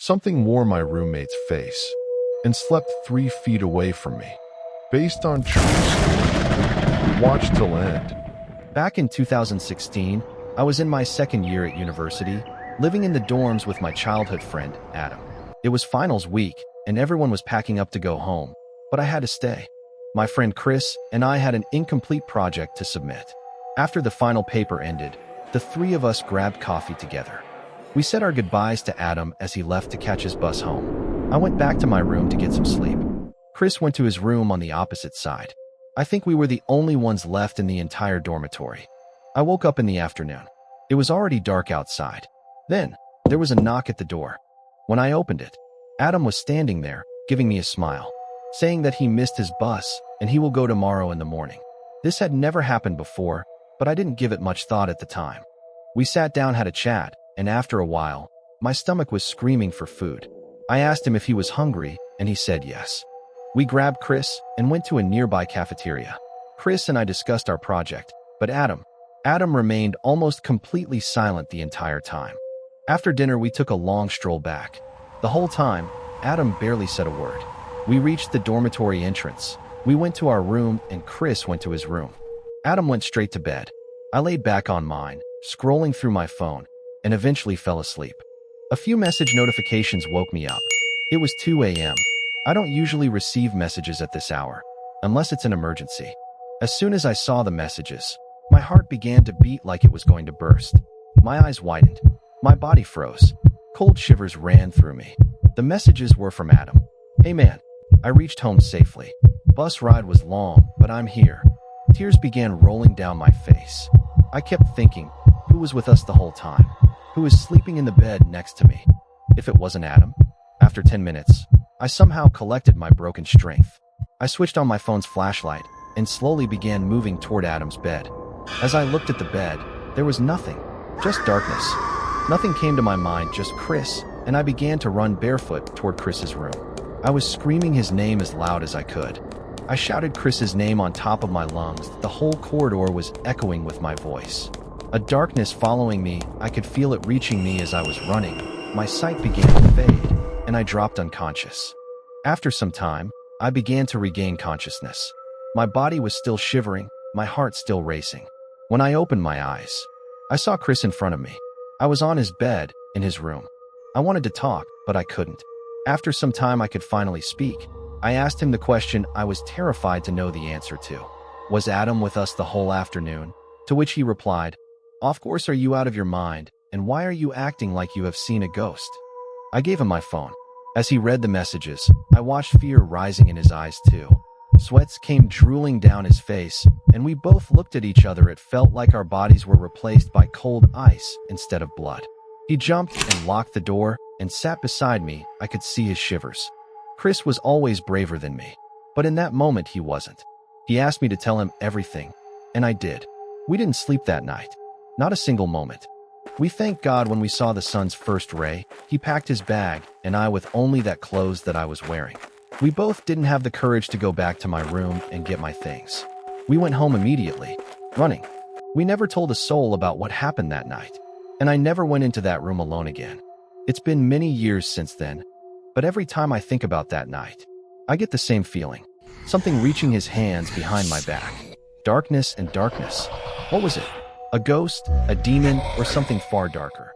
Something wore my roommate's face and slept 3 feet away from me. Based on true story, watch till end. Back in 2016, I was in my second year at university, living in the dorms with my childhood friend, Adam. It was finals week, and everyone was packing up to go home, but I had to stay. My friend Chris and I had an incomplete project to submit. After the final paper ended, the three of us grabbed coffee together. We said our goodbyes to Adam as he left to catch his bus home. I went back to my room to get some sleep. Chris went to his room on the opposite side. I think we were the only ones left in the entire dormitory. I woke up in the afternoon. It was already dark outside. Then, there was a knock at the door. When I opened it, Adam was standing there, giving me a smile, saying that he missed his bus and he will go tomorrow in the morning. This had never happened before, but I didn't give it much thought at the time. We sat down, had a chat, and after a while, my stomach was screaming for food. I asked him if he was hungry, and he said yes. We grabbed Chris and went to a nearby cafeteria. Chris and I discussed our project, but Adam remained almost completely silent the entire time. After dinner, we took a long stroll back. The whole time, Adam barely said a word. We reached the dormitory entrance. We went to our room and Chris went to his room. Adam went straight to bed. I laid back on mine, scrolling through my phone, and eventually fell asleep. A few message notifications woke me up. It was 2 a.m. I don't usually receive messages at this hour, unless it's an emergency. As soon as I saw the messages, my heart began to beat like it was going to burst. My eyes widened. My body froze. Cold shivers ran through me. The messages were from Adam. "Hey man, I reached home safely. Bus ride was long, but I'm here." Tears began rolling down my face. I kept thinking, who was with us the whole time? Who was sleeping in the bed next to me? If it wasn't Adam? After 10 minutes, I somehow collected my broken strength. I switched on my phone's flashlight and slowly began moving toward Adam's bed. As I looked at the bed, there was nothing, just darkness. Nothing came to my mind, just Chris, and I began to run barefoot toward Chris's room. I was screaming his name as loud as I could. I shouted Chris's name on top of my lungs. The whole corridor was echoing with my voice. A darkness following me, I could feel it reaching me as I was running. My sight began to fade, and I dropped unconscious. After some time, I began to regain consciousness. My body was still shivering, my heart still racing. When I opened my eyes, I saw Chris in front of me. I was on his bed, in his room. I wanted to talk, but I couldn't. After some time, I could finally speak. I asked him the question I was terrified to know the answer to. Was Adam with us the whole afternoon? To which he replied, "Of course, are you out of your mind, and why are you acting like you have seen a ghost?" I gave him my phone. As he read the messages, I watched fear rising in his eyes too. Sweats came drooling down his face, and we both looked at each other. It felt like our bodies were replaced by cold ice instead of blood. He jumped and locked the door and sat beside me. I could see his shivers. Chris was always braver than me, but in that moment he wasn't. He asked me to tell him everything, and I did. We didn't sleep that night. Not a single moment. We thanked God when we saw the sun's first ray. He packed his bag, and I with only that clothes that I was wearing. We both didn't have the courage to go back to my room and get my things. We went home immediately, running. We never told a soul about what happened that night, and I never went into that room alone again. It's been many years since then, but every time I think about that night, I get the same feeling. Something reaching his hands behind my back. Darkness and darkness. What was it? A ghost, a demon, or something far darker?